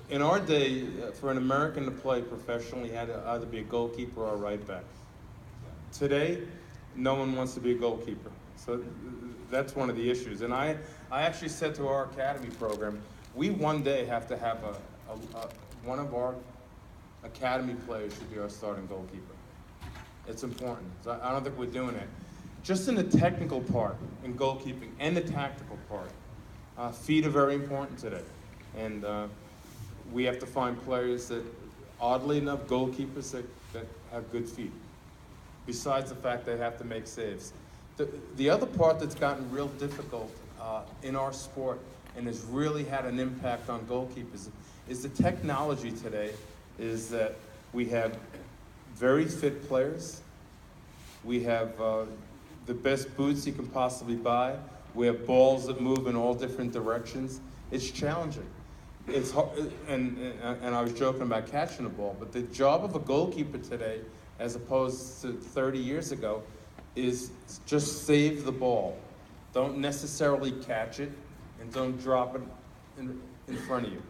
in our day, for an American to play professionally, he had to either be a goalkeeper or a right back. Today, no one wants to be a goalkeeper. So that's one of the issues. And I actually said to our academy program, we one day have to have one of our academy players should be our starting goalkeeper. It's important. So I don't think we're doing it. Just in the technical part, in goalkeeping, and the tactical part, feet are very important today. And we have to find players that, oddly enough, goalkeepers that have good feet, besides the fact they have to make saves. The other part that's gotten real difficult in our sport and has really had an impact on goalkeepers is the technology today is that we have very fit players. We have the best boots you can possibly buy. We have balls that move in all different directions. It's challenging. It's hard, and I was joking about catching the ball, but the job of a goalkeeper today, as opposed to 30 years ago, is just save the ball. Don't necessarily catch it, and don't drop it in front of you.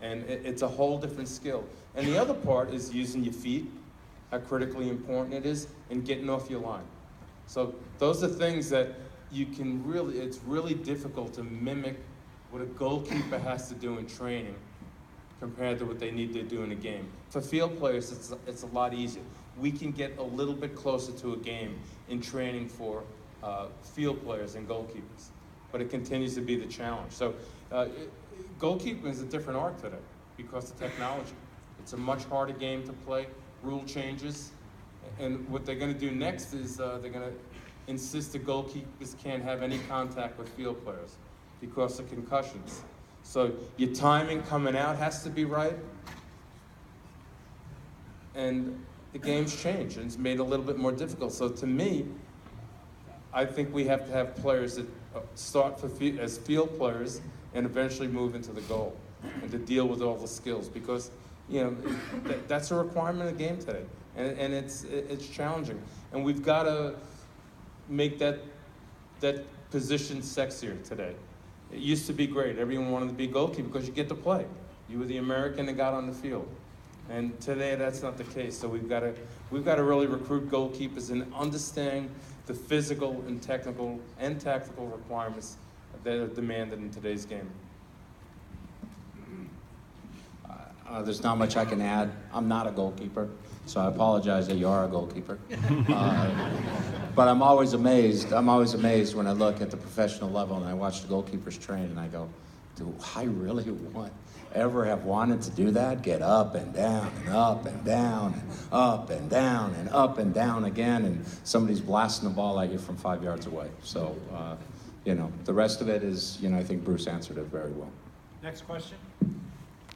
And it's a whole different skill. And the other part is using your feet, how critically important it is, and getting off your line. So those are things that you can really, it's really difficult to mimic what a goalkeeper has to do in training compared to what they need to do in a game. For field players, it's a lot easier. We can get a little bit closer to a game in training for field players and goalkeepers, but it continues to be the challenge. So goalkeeping is a different art today because of technology. It's a much harder game to play, rule changes, and what they're going to do next is they're going to insist that goalkeepers can't have any contact with field players because of concussions. So your timing coming out has to be right, and the game's changed, and it's made it a little bit more difficult. So to me, I think we have to have players that start as field players and eventually move into the goal, and to deal with all the skills, because that's a requirement of the game today, and it's challenging, and we've got to make that position sexier today. It used to be great. Everyone wanted to be a goalkeeper because you get to play. You were the American that got on the field. And today that's not the case. So we've got to really recruit goalkeepers and understand the physical and technical and tactical requirements that are demanded in today's game. There's not much I can add. I'm not a goalkeeper, so I apologize that you are a goalkeeper. But I'm always amazed. I'm always amazed when I look at the professional level and I watch the goalkeepers train and I go, do I really ever have wanted to do that? Get up and down and up and down and up and down and up and down again, and somebody's blasting the ball at you from 5 yards away. So, the rest of it is, I think Bruce answered it very well. Next question.